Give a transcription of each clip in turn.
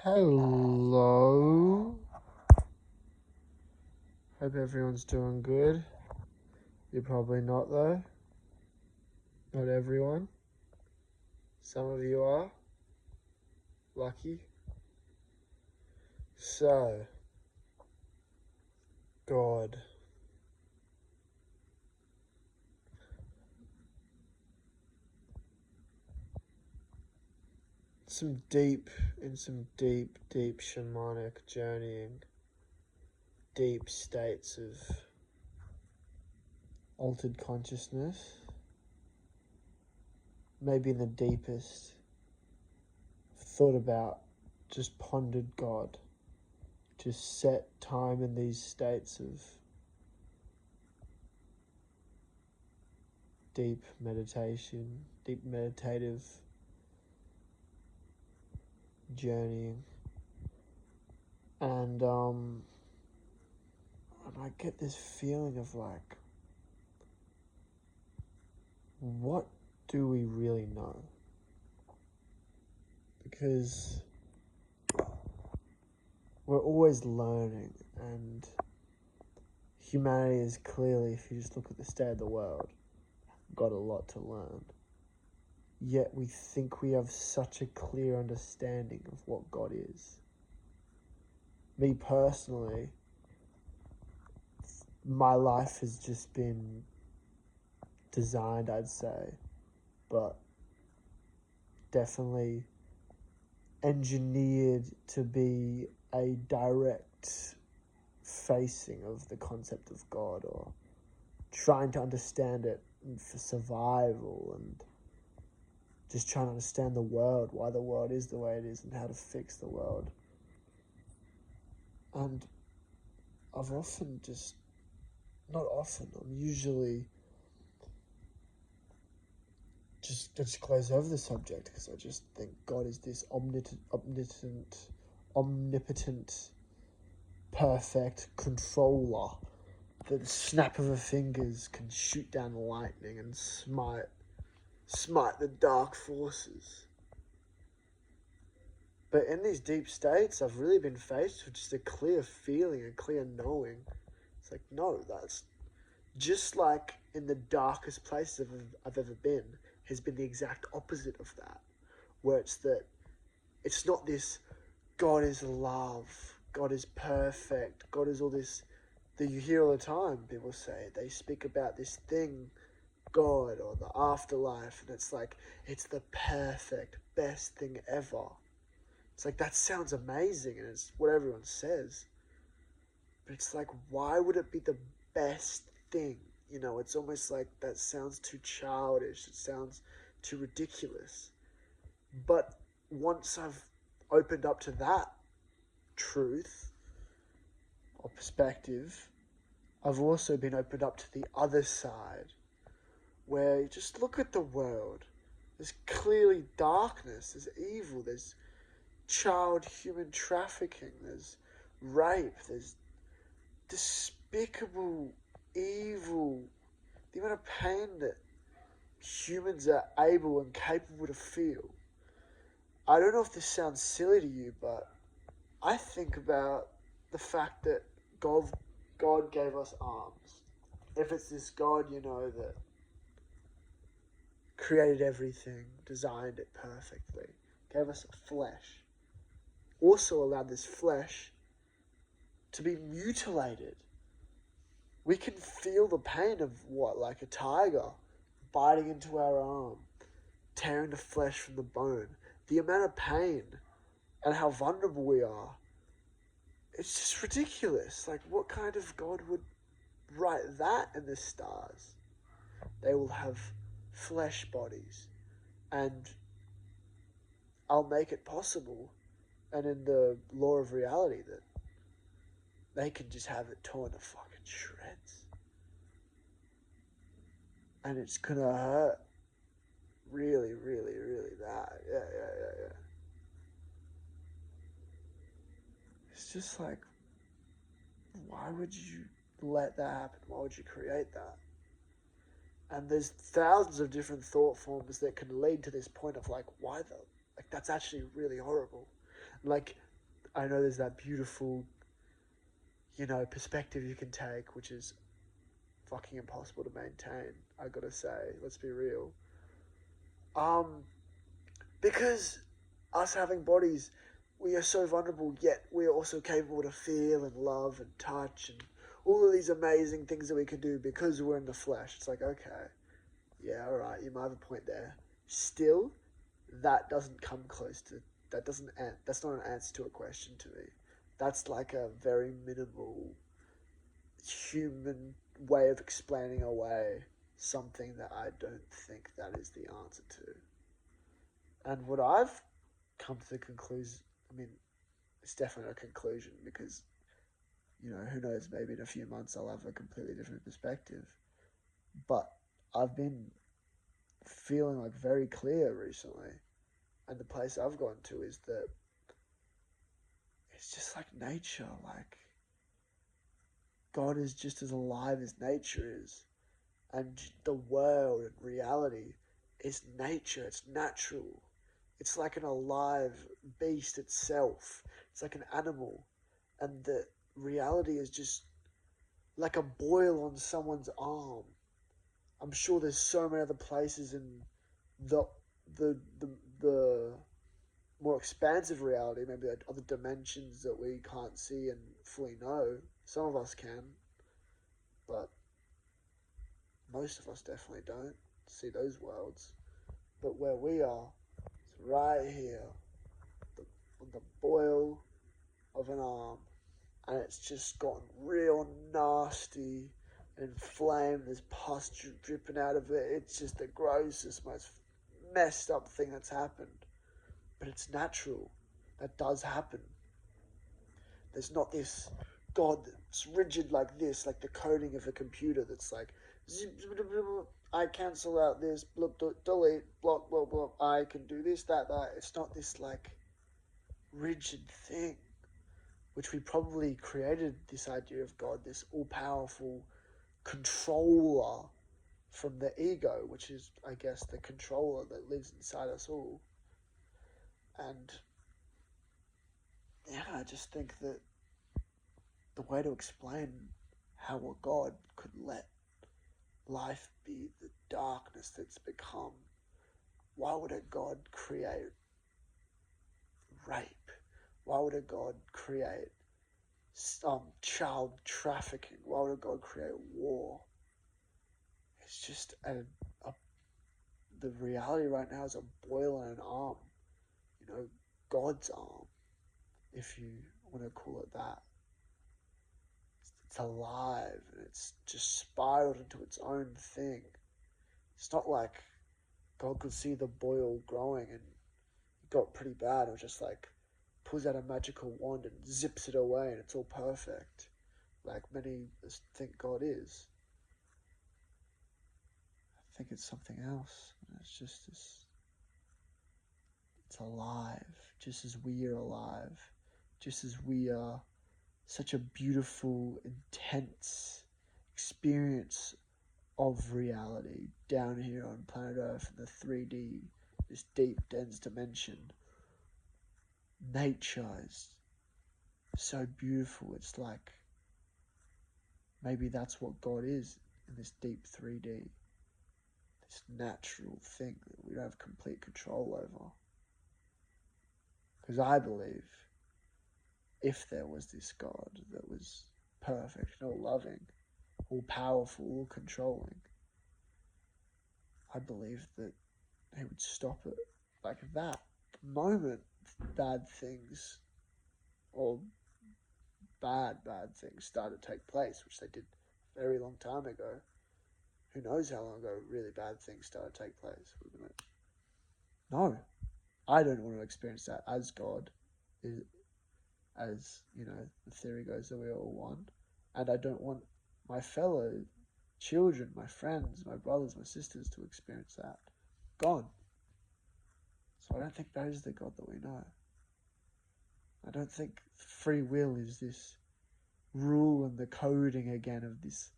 Hello. Hope everyone's doing good. You're probably not though. Not everyone. Some of you are. Lucky. So, God. Some deep shamanic journeying. Deep states of altered consciousness. Maybe in the deepest. Thought about, just pondered God. Just set time in these states of deep meditation, deep meditative journeying. And I get this feeling of like, what do we really know? Because we're always learning, and humanity is clearly, if you just look at the state of the world, got a lot to learn. Yet we think we have such a clear understanding of what God is. Me personally, my life has just been designed, I'd say, but definitely engineered to be a direct facing of the concept of God, or trying to understand it for survival, and just trying to understand the world, why the world is the way it is, and how to fix the world. And I've often just, not often, I'm usually just glaze over the subject, because I just think God is this omnipotent, perfect controller that at the snap of her fingers can shoot down lightning and smite the dark forces. But in these deep states, I've really been faced with just a clear feeling, a clear knowing. It's like, no, that's just like in the darkest places I've ever been, has been the exact opposite of that. Where it's not this God is love, God is perfect, God is all this that you hear all the time. People say, they speak about this thing, God, or the afterlife, and it's like, it's the perfect, best thing ever. It's like, that sounds amazing, and it's what everyone says. But it's like, why would it be the best thing? You know, it's almost like that sounds too childish. It sounds too ridiculous. But once I've opened up to that truth or perspective, I've also been opened up to the other side, where you just look at the world. There's clearly darkness, there's evil, there's child human trafficking, there's rape, there's despicable evil, the amount of pain that humans are able and capable to feel. I don't know if this sounds silly to you, but I think about the fact that God gave us arms. If it's this God, you know, that created everything, designed it perfectly, gave us flesh, also allowed this flesh to be mutilated. We can feel the pain of like a tiger biting into our arm, tearing the flesh from the bone. The amount of pain and how vulnerable we are, it's just ridiculous. Like, what kind of God would write that in the stars? They will have flesh bodies, and I'll make it possible, and in the law of reality, that they can just have it torn to fucking shreds. And it's gonna hurt really, really, really bad. Yeah. It's just like, why would you let that happen? Why would you create that? And there's thousands of different thought forms that can lead to this point of like, why though? Like, that's actually really horrible. Like, I know there's that beautiful, perspective you can take, which is fucking impossible to maintain. I gotta say, let's be real. Um, because us having bodies, we are so vulnerable, yet we are also capable to feel and love and touch and all of these amazing things that we can do because we're in the flesh. It's like, okay, yeah, all right, you might have a point there. Still, that doesn't come close to that's not an answer to a question to me. That's like a very minimal human way of explaining away something that I don't think that is the answer to. And what I've come to the conclusion, I mean, it's definitely a conclusion because, who knows, maybe in a few months I'll have a completely different perspective. But I've been feeling like very clear recently. And the place I've gone to is that it's just like nature. Like, God is just as alive as nature is. And the world and reality is nature, it's natural. It's like an alive beast itself. It's like an animal. And the reality is just like a boil on someone's arm. I'm sure there's so many other places in the the the, the more expansive reality, maybe like other dimensions that we can't see and fully know. Some of us can, but most of us definitely don't see those worlds. But where we are, it's right here, the, on the boil of an arm, and it's just gotten real nasty and inflamed. There's pus dripping out of it. It's just the grossest, most messed up thing that's happened. But it's natural. That does happen. There's not this God that's rigid like this, like the coding of a computer that's like, I cancel out this, delete, block, block, block, I can do this, that, that. It's not this like rigid thing, which we probably created this idea of God, this all-powerful controller from the ego, which is, I guess, the controller that lives inside us all. And yeah, I just think that the way to explain how a God could let life be the darkness that's become, why would a God create rape? Why would a God create child trafficking? Why would a God create war? It's just the reality right now is a boil on an arm. God's arm, if you want to call it that. It's alive and it's just spiraled into its own thing. It's not like God could see the boil growing and it got pretty bad. It was just like pulls out a magical wand and zips it away and it's all perfect, like many think God is. I think it's something else. It's just this. It's alive, just as we are alive, just as we are such a beautiful, intense experience of reality down here on planet Earth in the 3D, this deep, dense dimension. Nature is so beautiful. It's like maybe that's what God is in this deep 3D, this natural thing that we don't have complete control over. Because I believe if there was this God that was perfect and all loving, all powerful, all controlling, I believe that he would stop it like that. The moment bad things or bad things started to take place, which they did a very long time ago. Who knows how long ago really bad things started to take place, wouldn't it? No, I don't want to experience that as God, as the theory goes that we're all one, and I don't want my fellow children, my friends, my brothers, my sisters to experience that. Gone. So I don't think that is the God that we know. I don't think free will is this rule and the coding again of this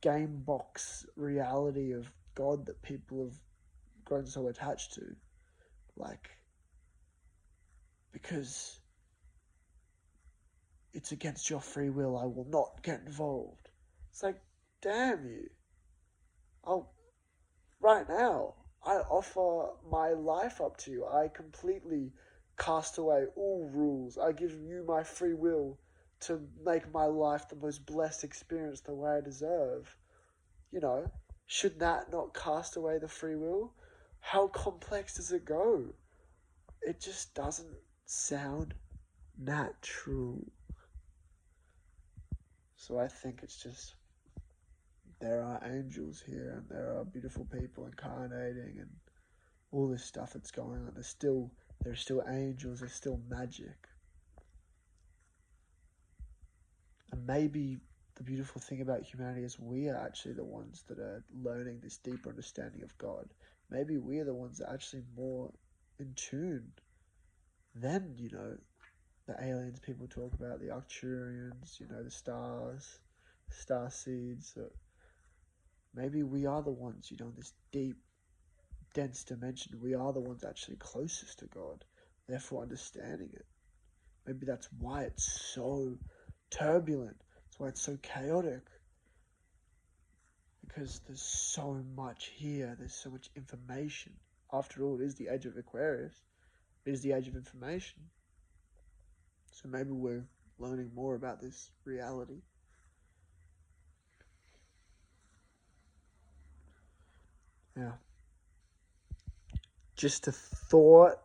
game box reality of God that people have grown so attached to. Like, because it's against your free will, I will not get involved. It's like, damn you. I'll, right now, I offer my life up to you. I completely cast away all rules. I give you my free will to make my life the most blessed experience the way I deserve. You know, should that not cast away the free will? How complex does it go? It just doesn't sound natural. So I think it's just there are angels here and there are beautiful people incarnating and all this stuff that's going on. There's still angels, there's still magic. And maybe the beautiful thing about humanity is we are actually the ones that are learning this deeper understanding of God. Maybe we are the ones that are actually more in tune than, the aliens people talk about, the Arcturians, the stars, star seeds. Maybe we are the ones, in this deep, dense dimension. We are the ones actually closest to God, therefore understanding it. Maybe that's why it's so turbulent. That's why it's so chaotic. Because there's so much here. There's so much information. After all, it is the age of Aquarius. It is the age of information. So maybe we're learning more about this reality. Yeah. Just a thought